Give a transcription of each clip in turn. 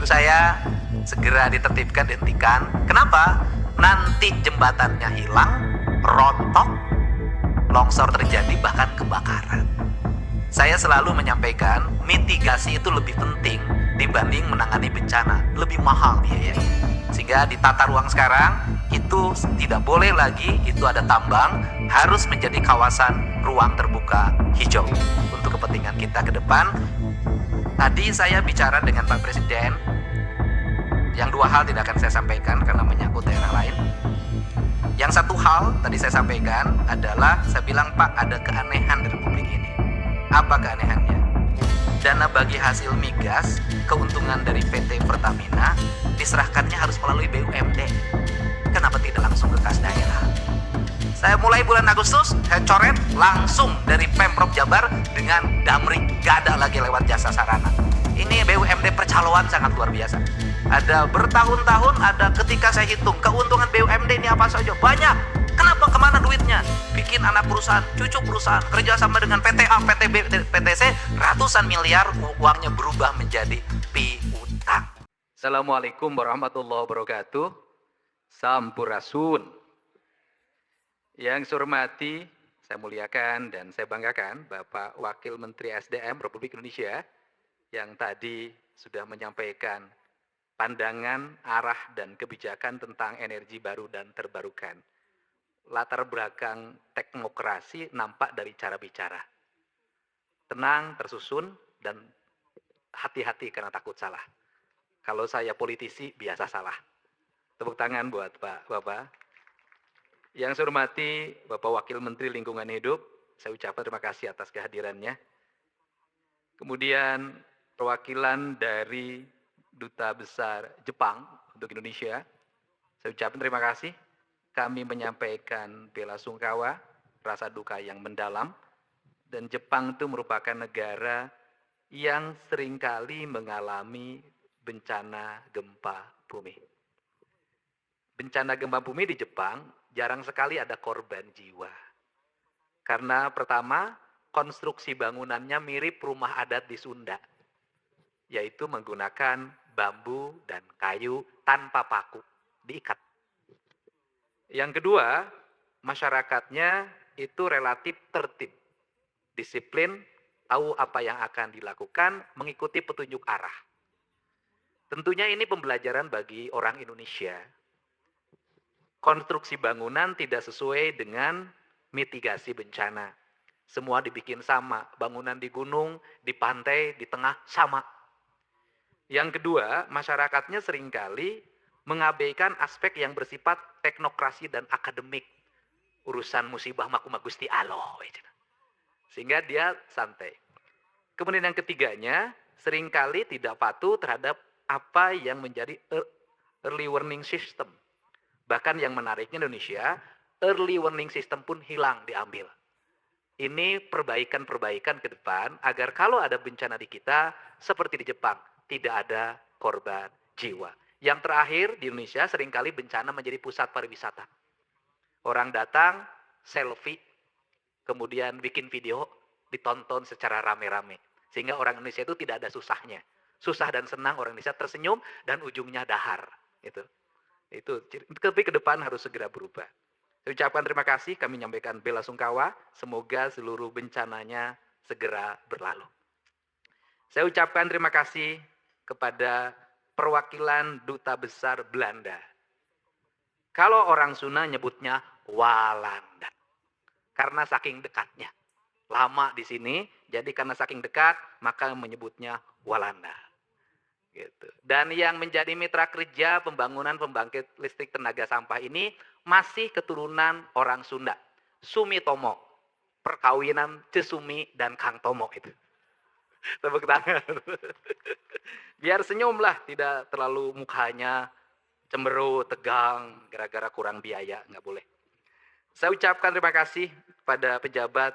Menurut saya segera ditertibkan, dihentikan. Kenapa? Nanti jembatannya hilang, rontok, longsor terjadi, bahkan kebakaran. Saya selalu menyampaikan mitigasi itu lebih penting dibanding menangani bencana, lebih mahal biayanya. Sehingga di tata ruang sekarang itu tidak boleh lagi itu ada tambang, harus menjadi kawasan ruang terbuka hijau untuk kepentingan kita ke depan. Tadi saya bicara dengan Pak Presiden, yang dua hal tidak akan saya sampaikan karena menyangkut daerah lain. Yang satu hal tadi saya sampaikan adalah, saya bilang, Pak, ada keanehan di Republik ini. Apa keanehannya? Dana bagi hasil migas, keuntungan dari PT Pertamina diserahkannya harus melalui BUMD. Kenapa tidak langsung ke kas daerah? Saya mulai bulan Agustus, saya coret langsung dari Pemprov Jabar dengan Damri, gak ada lagi lewat jasa sarana. Ini BUMD percaloan sangat luar biasa. Ada bertahun-tahun, ada ketika saya hitung keuntungan BUMD ini apa saja, banyak. Kenapa, kemana duitnya? Bikin anak perusahaan, cucu perusahaan, kerjasama dengan PTA, PTB, PTC, ratusan miliar, uangnya berubah menjadi piutang. Assalamualaikum warahmatullahi wabarakatuh. Sampurasun. Yang saya hormati, saya muliakan dan saya banggakan Bapak Wakil Menteri SDM Republik Indonesia yang tadi sudah menyampaikan pandangan, arah, dan kebijakan tentang energi baru dan terbarukan. Latar belakang teknokrasi nampak dari cara bicara. Tenang, tersusun, dan hati-hati karena takut salah. Kalau saya politisi, biasa salah. Tepuk tangan buat Bapak. Yang saya hormati Bapak Wakil Menteri Lingkungan Hidup, saya ucapkan terima kasih atas kehadirannya. Kemudian perwakilan dari Duta Besar Jepang untuk Indonesia, saya ucapkan terima kasih. Kami menyampaikan bela sungkawa, rasa duka yang mendalam, dan Jepang itu merupakan negara yang seringkali mengalami bencana gempa bumi. Bencana gempa bumi di Jepang jarang sekali ada korban jiwa. Karena pertama, konstruksi bangunannya mirip rumah adat di Sunda, yaitu menggunakan bambu dan kayu tanpa paku, diikat. Yang kedua, masyarakatnya itu relatif tertib, disiplin, tahu apa yang akan dilakukan, mengikuti petunjuk arah. Tentunya ini pembelajaran bagi orang Indonesia. Konstruksi bangunan tidak sesuai dengan mitigasi bencana. Semua dibikin sama, bangunan di gunung, di pantai, di tengah, sama. Yang kedua, masyarakatnya seringkali mengabaikan aspek yang bersifat teknokrasi dan akademik. Urusan musibah makuma Gusti Allah. Sehingga dia santai. Kemudian yang ketiganya, seringkali tidak patuh terhadap apa yang menjadi early warning system. Bahkan yang menariknya Indonesia, early warning system pun hilang, diambil. Ini perbaikan-perbaikan ke depan agar kalau ada bencana di kita, seperti di Jepang, tidak ada korban jiwa. Yang terakhir, di Indonesia seringkali bencana menjadi pusat pariwisata. Orang datang, selfie, kemudian bikin video, ditonton secara rame-rame. Sehingga orang Indonesia itu tidak ada susahnya. Susah dan senang, orang Indonesia tersenyum dan ujungnya dahar. Itu. Tapi ke depan harus segera berubah. Saya ucapkan terima kasih, kami menyampaikan bela sungkawa, semoga seluruh bencananya segera berlalu. Saya ucapkan terima kasih kepada perwakilan Duta Besar Belanda. Kalau orang Sunda nyebutnya Walanda. Karena saking dekatnya. Lama di sini, jadi karena saking dekat, maka menyebutnya Walanda. Gitu. Dan yang menjadi mitra kerja pembangunan pembangkit listrik tenaga sampah ini masih keturunan orang Sunda. Sumitomo, perkawinan Cesumi dan Kang Tomo itu. Tepuk tangan. Biar senyum lah, tidak terlalu mukanya cemberut, tegang, gara-gara kurang biaya, nggak boleh. Saya ucapkan terima kasih pada pejabat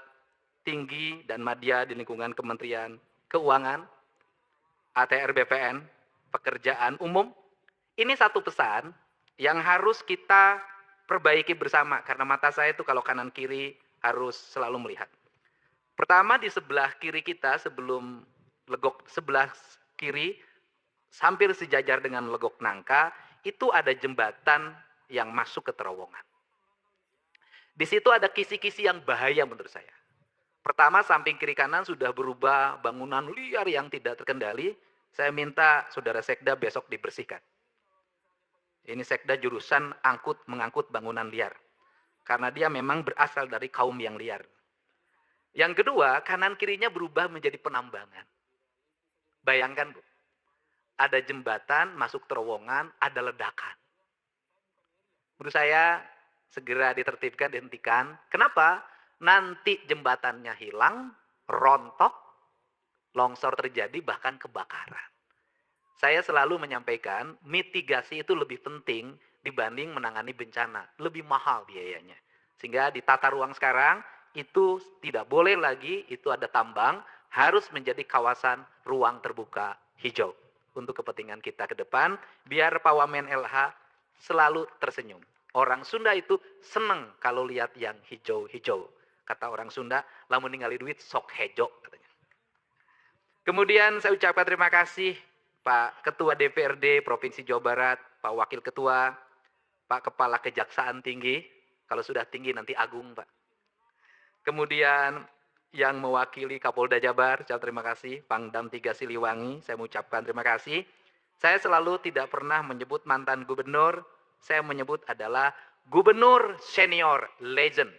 tinggi dan madya di lingkungan Kementerian Keuangan, ATR BPN, pekerjaan umum. Ini satu pesan yang harus kita perbaiki bersama, karena mata saya itu kalau kanan kiri harus selalu melihat. Pertama, di sebelah kiri kita sebelum legok sebelah kiri hampir sejajar dengan Legok Nangka, itu ada jembatan yang masuk ke terowongan. Di situ ada kisi-kisi yang bahaya menurut saya. Pertama, samping kiri kanan sudah berubah bangunan liar yang tidak terkendali. Saya minta saudara sekda besok dibersihkan. Ini sekda jurusan mengangkut bangunan liar. Karena dia memang berasal dari kaum yang liar. Yang kedua, kanan kirinya berubah menjadi penambangan. Bayangkan, Bu. Ada jembatan, masuk terowongan, ada ledakan. Menurut saya, segera ditertibkan, dihentikan. Kenapa? Nanti jembatannya hilang, rontok, longsor terjadi, bahkan kebakaran. Saya selalu menyampaikan, mitigasi itu lebih penting dibanding menangani bencana. Lebih mahal biayanya. Sehingga di tata ruang sekarang, itu tidak boleh lagi, itu ada tambang, harus menjadi kawasan ruang terbuka hijau. Untuk kepentingan kita ke depan, biar Pak Wamen LH selalu tersenyum. Orang Sunda itu seneng kalau lihat yang hijau-hijau. Kata orang Sunda, lamun ningali duit sok hejo katanya. Kemudian saya ucapkan terima kasih Pak Ketua DPRD Provinsi Jawa Barat, Pak Wakil Ketua, Pak Kepala Kejaksaan Tinggi, kalau sudah tinggi nanti agung Pak. Kemudian yang mewakili Kapolda Jabar, saya terima kasih, Pangdam 3 Siliwangi, saya mengucapkan terima kasih. Saya selalu tidak pernah menyebut mantan gubernur, saya menyebut adalah gubernur senior legend,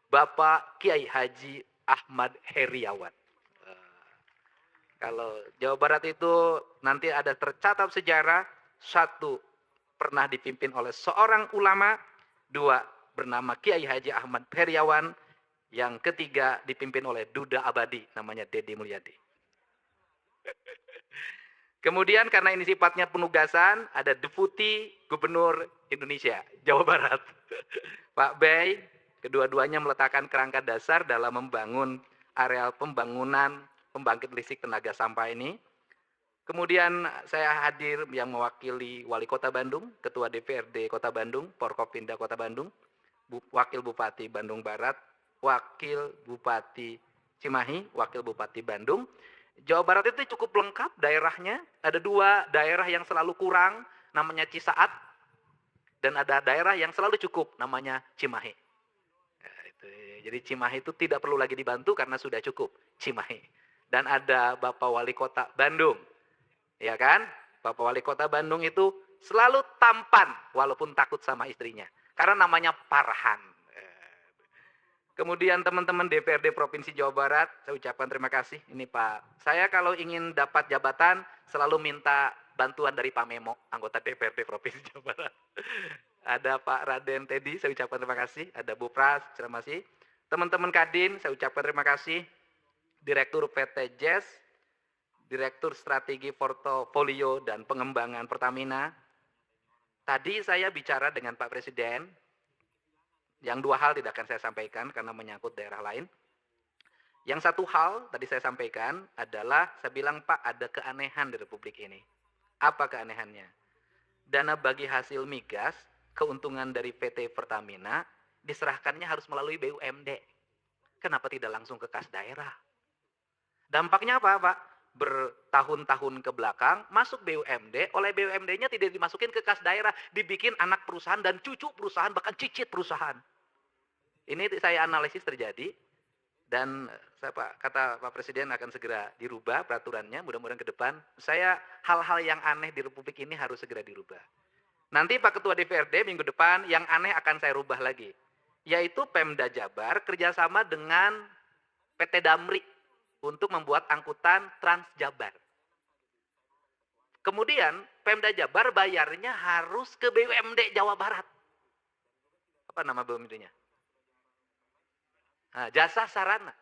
Bapak Kiai Haji Ahmad Heriawan. Kalau Jawa Barat itu nanti ada tercatat sejarah, satu, pernah dipimpin oleh seorang ulama, dua, bernama Kiai Haji Ahmad Heriawan, yang ketiga dipimpin oleh Duda Abadi, namanya Deddy Mulyadi. Kemudian karena ini sifatnya penugasan, ada Deputi Gubernur Indonesia, Jawa Barat. Pak Bey, kedua-duanya meletakkan kerangka dasar dalam membangun areal pembangunan pembangkit listrik tenaga sampah ini. Kemudian saya hadir yang mewakili Wali Kota Bandung, Ketua DPRD Kota Bandung, Porkopimda Kota Bandung, Wakil Bupati Bandung Barat, Wakil Bupati Cimahi, Wakil Bupati Bandung. Jawa Barat itu cukup lengkap daerahnya. Ada dua daerah yang selalu kurang, namanya Cisaat. Dan ada daerah yang selalu cukup, namanya Cimahi. Ya, itu. Jadi Cimahi itu tidak perlu lagi dibantu karena sudah cukup, Cimahi. Dan ada Bapak Wali Kota Bandung. Ya kan? Bapak Wali Kota Bandung itu selalu tampan walaupun takut sama istrinya. Karena namanya Farhan. Kemudian teman-teman DPRD Provinsi Jawa Barat, saya ucapkan terima kasih. Ini Pak, saya kalau ingin dapat jabatan selalu minta bantuan dari Pak Memo, anggota DPRD Provinsi Jawa Barat. Ada Pak Raden Teddy, saya ucapkan terima kasih. Ada Bu Pras, terima kasih. Teman-teman Kadin, saya ucapkan terima kasih. Direktur PT JES, Direktur Strategi Portofolio dan Pengembangan Pertamina. Tadi saya bicara dengan Pak Presiden, yang dua hal tidak akan saya sampaikan karena menyangkut daerah lain. Yang satu hal tadi saya sampaikan adalah, saya bilang Pak, ada keanehan di Republik ini. Apa keanehannya? Dana bagi hasil migas, keuntungan dari PT Pertamina, diserahkannya harus melalui BUMD. Kenapa tidak langsung ke kas daerah? Dampaknya apa Pak? Bertahun-tahun ke belakang, masuk BUMD, oleh BUMD-nya tidak dimasukin ke kas daerah, dibikin anak perusahaan dan cucu perusahaan, bahkan cicit perusahaan. Ini saya analisis terjadi, dan kata Pak Presiden akan segera dirubah peraturannya, mudah-mudahan ke depan, hal-hal yang aneh di Republik ini harus segera dirubah. Nanti Pak Ketua DPRD minggu depan, yang aneh akan saya rubah lagi, yaitu Pemda Jabar kerjasama dengan PT Damri, untuk membuat angkutan Transjabar. Kemudian Pemda Jabar bayarnya harus ke BUMD Jawa Barat. Apa nama BUMD-nya? Nah, Jasa Sarana.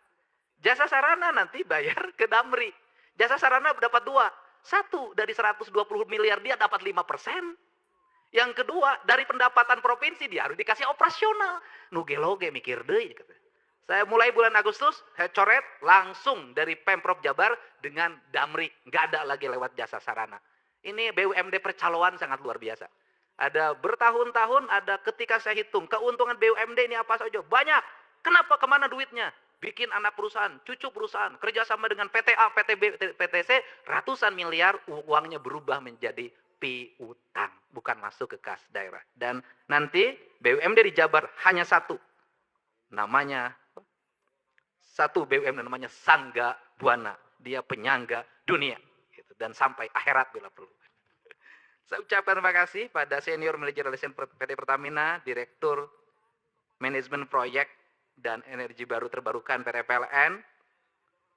Jasa Sarana nanti bayar ke Damri. Jasa Sarana dapat dua. Satu, dari 120 miliar dia dapat 5%. Yang kedua, dari pendapatan provinsi dia harus dikasih operasional. Nugeloge mikir deh. Saya mulai bulan Agustus, saya coret langsung dari Pemprov Jabar dengan Damri. Nggak ada lagi lewat Jasa Sarana. Ini BUMD percaloan sangat luar biasa. Ada bertahun-tahun, ada ketika saya hitung, keuntungan BUMD ini apa saja? Banyak. Kenapa? Kemana duitnya? bikin anak perusahaan, cucu perusahaan, kerjasama dengan PTA, PTB, PTC, ratusan miliar uangnya berubah menjadi piutang, bukan masuk ke kas daerah. Dan nanti BUMD di Jabar hanya satu, namanya BUMD namanya Sangga Buana, dia penyangga dunia, gitu. Dan sampai akhirat bila perlu. Saya ucapkan terima kasih pada Senior Manager Relation PT Pertamina, Direktur Manajemen Proyek dan Energi Baru Terbarukan PT PLN,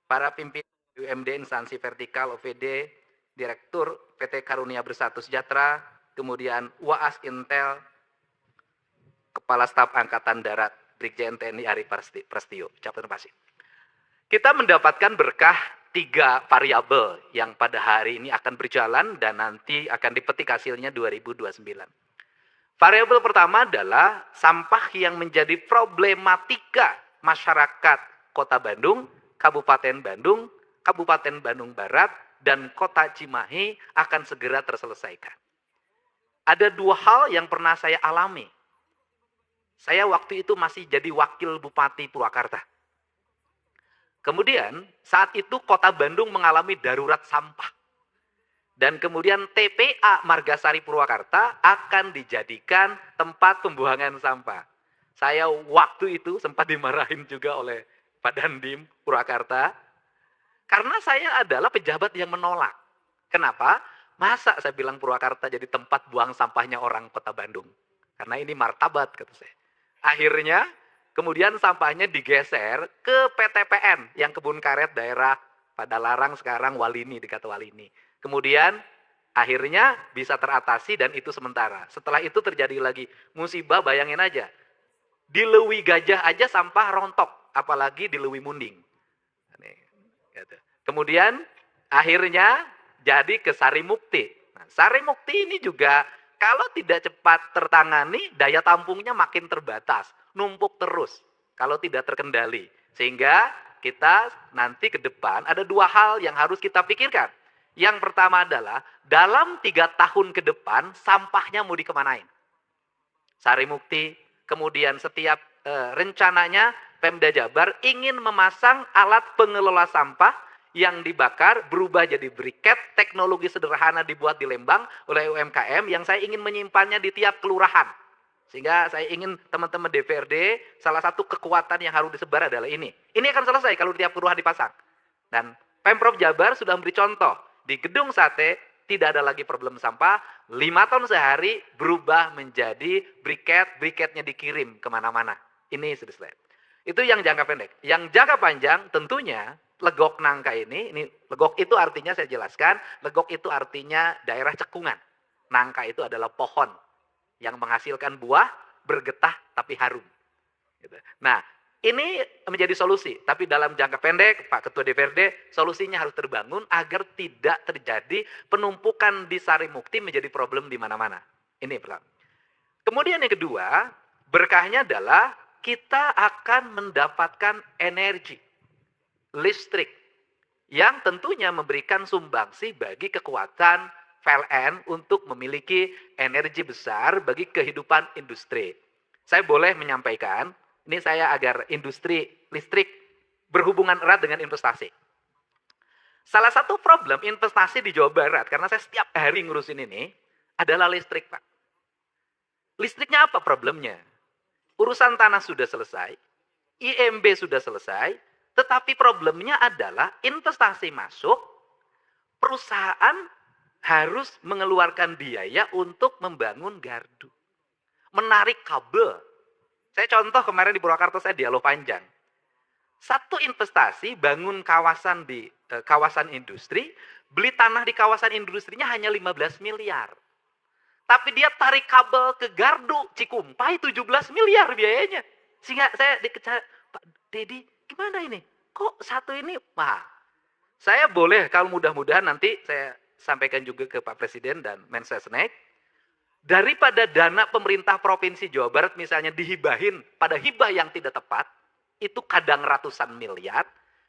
para pimpinan BUMD instansi vertikal OVD, Direktur PT Karunia Bersatu Sejahtera, kemudian Waas Intel, Kepala Staf Angkatan Darat Brigjen TNI Ari Prasetyo. Ucapkan terima kasih. Kita mendapatkan berkah 3 variabel yang pada hari ini akan berjalan dan nanti akan dipetik hasilnya 2029. Variabel pertama adalah sampah yang menjadi problematika masyarakat Kota Bandung, Kabupaten Bandung Barat, dan Kota Cimahi akan segera terselesaikan. Ada 2 hal yang pernah saya alami. Saya waktu itu masih jadi wakil Bupati Purwakarta. Kemudian saat itu Kota Bandung mengalami darurat sampah. Dan kemudian TPA Margasari Purwakarta akan dijadikan tempat pembuangan sampah. Saya waktu itu sempat dimarahin juga oleh Pak Dandim Purwakarta. Karena saya adalah pejabat yang menolak. Kenapa? Masa saya bilang Purwakarta jadi tempat buang sampahnya orang Kota Bandung. Karena ini martabat, kata saya. Akhirnya kemudian sampahnya digeser ke PTPN yang Kebun Karet daerah Padalarang, sekarang Walini, dekat Walini. Kemudian akhirnya bisa teratasi dan itu sementara. Setelah itu terjadi lagi musibah, bayangin aja. Di Lewi Gajah aja sampah rontok, apalagi di Lewi Munding. Kemudian akhirnya jadi ke Sarimukti. Nah, Sarimukti ini juga kalau tidak cepat tertangani, daya tampungnya makin terbatas, numpuk terus kalau tidak terkendali. Sehingga kita nanti ke depan ada 2 hal yang harus kita pikirkan. Yang pertama adalah dalam 3 tahun ke depan sampahnya mau dikemanain. Sarimukti, kemudian setiap rencananya Pemda Jabar ingin memasang alat pengelola sampah yang dibakar berubah jadi briket, teknologi sederhana dibuat di Lembang oleh UMKM yang saya ingin menyimpannya di tiap kelurahan. Sehingga saya ingin teman-teman DPRD, salah satu kekuatan yang harus disebar adalah ini. Ini akan selesai kalau di tiap kelurahan dipasang. Dan Pemprov Jabar sudah memberi contoh. Di Gedung Sate tidak ada lagi problem sampah, 5 ton sehari berubah menjadi briket, briketnya dikirim kemana-mana. Ini sudah selesai. Itu yang jangka pendek. Yang jangka panjang tentunya legok nangka ini legok itu artinya saya jelaskan, legok itu artinya daerah cekungan. Nangka itu adalah pohon yang menghasilkan buah bergetah tapi harum. Nah, ini menjadi solusi, tapi dalam jangka pendek, Pak Ketua DPRD, solusinya harus terbangun agar tidak terjadi penumpukan di Sarimukti menjadi problem di mana-mana. Ini pertama. Kemudian yang kedua, berkahnya adalah kita akan mendapatkan energi listrik yang tentunya memberikan sumbangsi bagi kekuatan PLN untuk memiliki energi besar bagi kehidupan industri. Saya boleh menyampaikan, ini saya agar industri listrik berhubungan erat dengan investasi. Salah satu problem investasi di Jawa Barat, karena saya setiap hari ngurusin ini, adalah listrik, Pak. Listriknya apa problemnya? Urusan tanah sudah selesai, IMB sudah selesai, tetapi problemnya adalah investasi masuk, perusahaan harus mengeluarkan biaya untuk membangun gardu. Menarik kabel. Saya contoh kemarin di Purwakarta saya dialog panjang. Satu investasi bangun kawasan di kawasan industri, beli tanah di kawasan industrinya hanya 15 miliar. Tapi dia tarik kabel ke gardu Cikumpai 17 miliar biayanya. Sehingga saya dikejar, Pak Dedi, gimana ini? Kok satu ini? Wah, saya boleh kalau mudah-mudahan nanti saya sampaikan juga ke Pak Presiden dan Mensesnek. Daripada dana pemerintah Provinsi Jawa Barat misalnya dihibahin pada hibah yang tidak tepat, itu kadang ratusan miliar,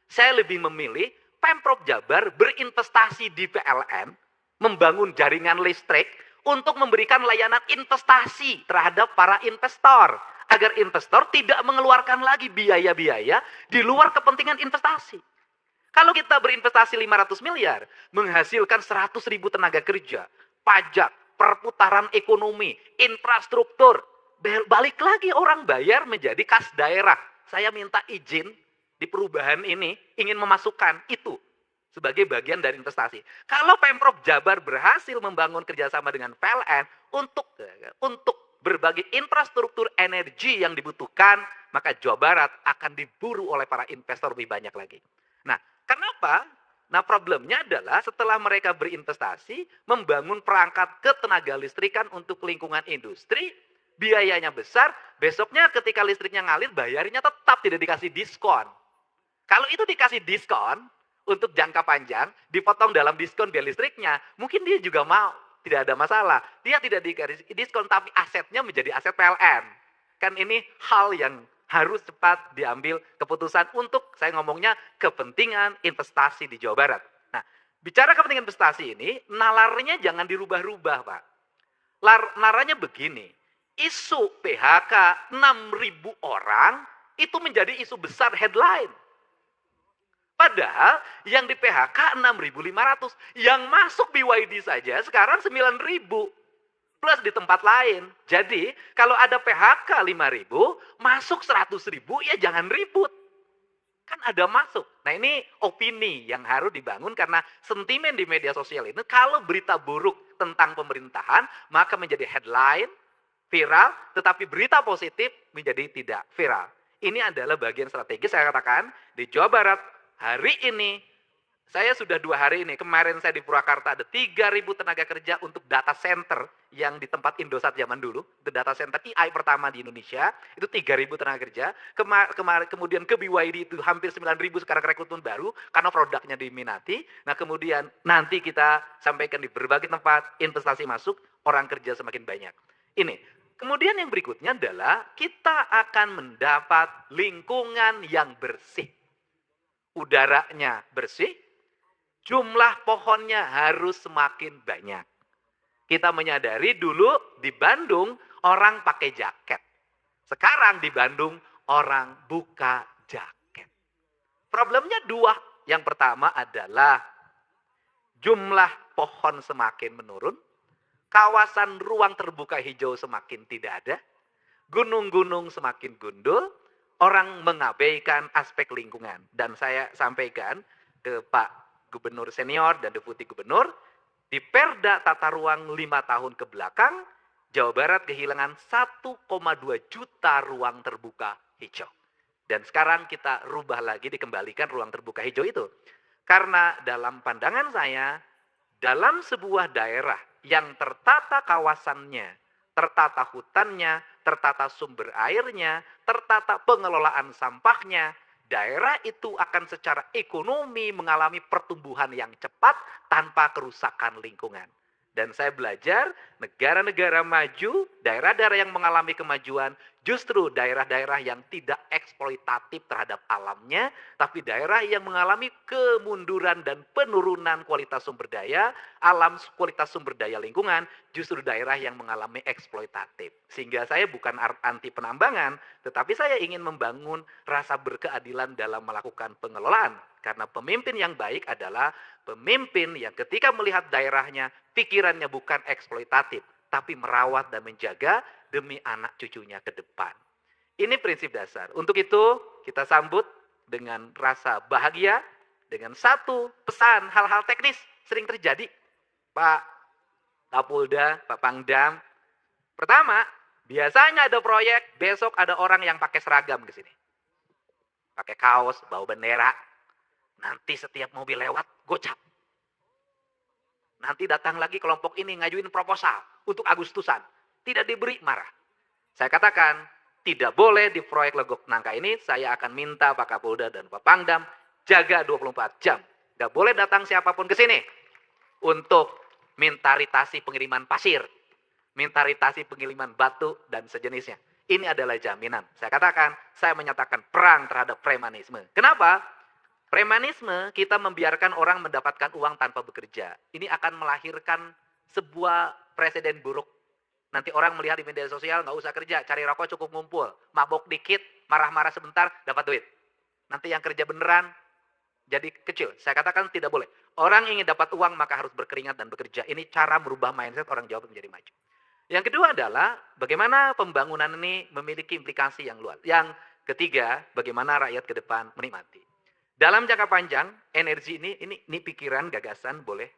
saya lebih memilih Pemprov Jabar berinvestasi di PLN, membangun jaringan listrik untuk memberikan layanan investasi terhadap para investor. agar investor tidak mengeluarkan lagi biaya-biaya di luar kepentingan investasi. Kalau kita berinvestasi 500 miliar, menghasilkan 100 ribu tenaga kerja, pajak, perputaran ekonomi, infrastruktur, balik lagi orang bayar menjadi kas daerah. Saya minta izin di perubahan ini ingin memasukkan itu sebagai bagian dari investasi. Kalau Pemprov Jabar berhasil membangun kerjasama dengan PLN untuk berbagai infrastruktur energi yang dibutuhkan, maka Jawa Barat akan diburu oleh para investor lebih banyak lagi. Nah, kenapa? Nah, problemnya adalah setelah mereka berinvestasi, membangun perangkat ketenaga listrikan untuk lingkungan industri, biayanya besar, besoknya ketika listriknya ngalir, bayarnya tetap tidak dikasih diskon. Kalau itu dikasih diskon, untuk jangka panjang, dipotong dalam diskon biaya listriknya, mungkin dia juga mau, tidak ada masalah. Dia tidak dikasih diskon, tapi asetnya menjadi aset PLN. Kan ini hal yang harus cepat diambil keputusan untuk, saya ngomongnya, kepentingan investasi di Jawa Barat. Nah, bicara kepentingan investasi ini, nalarnya jangan dirubah-rubah, Pak. Nalarnya begini, isu PHK 6.000 orang, itu menjadi isu besar headline. Padahal yang di PHK 6.500, yang masuk BYD saja sekarang 9.000 plus di tempat lain. Jadi kalau ada PHK 5.000, masuk 100.000 ya jangan ribut. Kan ada masuk. Nah ini opini yang harus dibangun karena sentimen di media sosial ini kalau berita buruk tentang pemerintahan maka menjadi headline, viral, tetapi berita positif menjadi tidak viral. Ini adalah bagian strategis saya katakan di Jawa Barat. Hari ini, saya sudah 2 hari ini, kemarin saya di Purwakarta ada 3.000 tenaga kerja untuk data center yang di tempat Indosat zaman dulu, itu data center AI pertama di Indonesia, itu 3.000 tenaga kerja, kemudian ke BYD itu hampir 9.000 sekarang rekrutmen baru, karena produknya diminati, nah kemudian nanti kita sampaikan di berbagai tempat, investasi masuk, orang kerja semakin banyak. Ini, kemudian yang berikutnya adalah kita akan mendapat lingkungan yang bersih. Udaranya bersih, jumlah pohonnya harus semakin banyak. Kita menyadari dulu di Bandung orang pakai jaket. Sekarang di Bandung orang buka jaket. Problemnya 2. Yang pertama adalah jumlah pohon semakin menurun, kawasan ruang terbuka hijau semakin tidak ada, gunung-gunung semakin gundul, orang mengabaikan aspek lingkungan. Dan saya sampaikan ke Pak Gubernur Senior dan Deputi Gubernur, di Perda Tata Ruang 5 tahun ke belakang, Jawa Barat kehilangan 1,2 juta ruang terbuka hijau. Dan sekarang kita rubah lagi, dikembalikan ruang terbuka hijau itu. Karena dalam pandangan saya, dalam sebuah daerah yang tertata kawasannya, tertata hutannya, tertata sumber airnya, tertata pengelolaan sampahnya, daerah itu akan secara ekonomi mengalami pertumbuhan yang cepat tanpa kerusakan lingkungan. Dan saya belajar negara-negara maju, daerah-daerah yang mengalami kemajuan, justru daerah-daerah yang tidak eksploitatif terhadap alamnya, tapi daerah yang mengalami kemunduran dan penurunan kualitas sumber daya, kualitas sumber daya lingkungan, justru daerah yang mengalami eksploitatif. Sehingga saya bukan anti penambangan, tetapi saya ingin membangun rasa berkeadilan dalam melakukan pengelolaan. Karena pemimpin yang baik adalah pemimpin yang ketika melihat daerahnya, pikirannya bukan eksploitatif, tapi merawat dan menjaga demi anak cucunya ke depan. Ini prinsip dasar. Untuk itu, kita sambut dengan rasa bahagia, dengan satu pesan hal-hal teknis sering terjadi. Pak Kapolda, Pak Pangdam. Pertama, biasanya ada proyek, besok ada orang yang pakai seragam ke sini. Pakai kaos, bawa bendera. Nanti setiap mobil lewat, gocap. Nanti datang lagi kelompok ini ngajuin proposal untuk Agustusan. Tidak diberi, marah. Saya katakan, tidak boleh di proyek Legok Nangka ini, saya akan minta Pak Kapolda dan Pak Pangdam jaga 24 jam. Tidak boleh datang siapapun ke sini untuk minta ritasi pengiriman pasir, minta ritasi pengiriman batu, dan sejenisnya. Ini adalah jaminan. Saya katakan, saya menyatakan perang terhadap premanisme. Kenapa? Premanisme, kita membiarkan orang mendapatkan uang tanpa bekerja. Ini akan melahirkan sebuah presiden buruk. Nanti orang melihat di media sosial, nggak usah kerja, cari rokok cukup ngumpul. Mabok dikit, marah-marah sebentar, dapat duit. Nanti yang kerja beneran, jadi kecil. Saya katakan tidak boleh. Orang ingin dapat uang, maka harus berkeringat dan bekerja. Ini cara merubah mindset orang Jawa menjadi maju. Yang kedua adalah, bagaimana pembangunan ini memiliki implikasi yang luas. Yang ketiga, bagaimana rakyat ke depan menikmati. Dalam jangka panjang, energi ini pikiran, gagasan, boleh.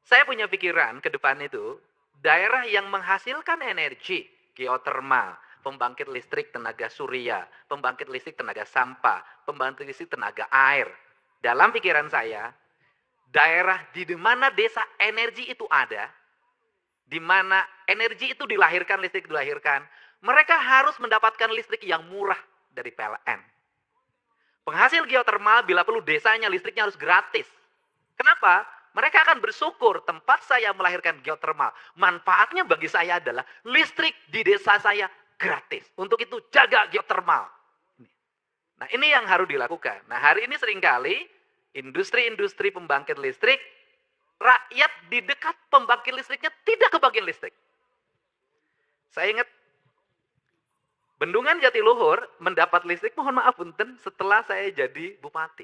Saya punya pikiran ke depan itu, daerah yang menghasilkan energi, geotermal, pembangkit listrik tenaga surya, pembangkit listrik tenaga sampah, pembangkit listrik tenaga air. Dalam pikiran saya, daerah di mana desa energi itu ada, di mana energi itu dilahirkan, listrik dilahirkan, mereka harus mendapatkan listrik yang murah dari PLN. Penghasil geotermal bila perlu desanya listriknya harus gratis. Kenapa? Mereka akan bersyukur tempat saya melahirkan geotermal. Manfaatnya bagi saya adalah listrik di desa saya gratis. Untuk itu jaga geotermal. Nah ini yang harus dilakukan. Nah hari ini seringkali industri-industri pembangkit listrik, rakyat di dekat pembangkit listriknya tidak kebagian listrik. Saya ingat Bendungan Jatiluhur mendapat listrik, mohon maaf punten, setelah saya jadi bupati.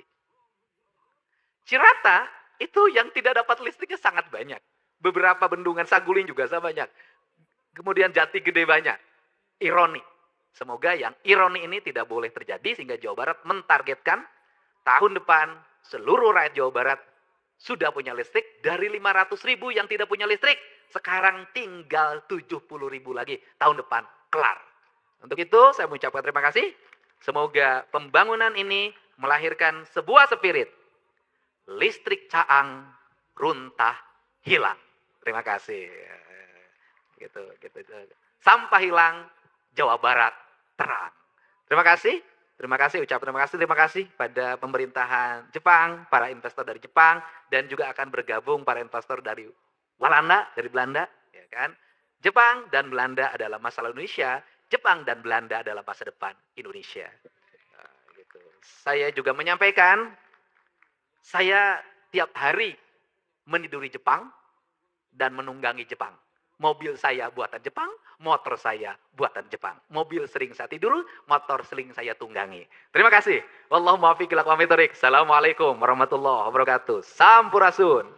Cirata itu yang tidak dapat listriknya sangat banyak. Beberapa bendungan Saguling juga banyak. Kemudian Jati Gede banyak. Ironi. Semoga yang ironi ini tidak boleh terjadi sehingga Jawa Barat mentargetkan tahun depan seluruh rakyat Jawa Barat sudah punya listrik. Dari 500.000 yang tidak punya listrik, sekarang tinggal 70.000 lagi. Tahun depan kelar. Untuk itu saya mengucapkan terima kasih. Semoga pembangunan ini melahirkan sebuah spirit. Listrik caang, runtah, hilang. Terima kasih. Gitu. Sampah hilang, Jawa Barat terang. Terima kasih, terima kasih pada pemerintahan Jepang, para investor dari Jepang, dan juga akan bergabung para investor dari Walanda, dari Belanda, ya kan? Jepang dan Belanda adalah masa lalu Indonesia, Jepang dan Belanda adalah masa depan Indonesia. Nah, gitu. Saya juga menyampaikan, saya tiap hari meniduri Jepang dan menunggangi Jepang. Mobil saya buatan Jepang, motor saya buatan Jepang. Mobil sering saya tidur, motor sering saya tunggangi. Terima kasih. Wallahumma muwaffiq ila aqwamit thoriq. Assalamualaikum warahmatullahi wabarakatuh. Sampurasun.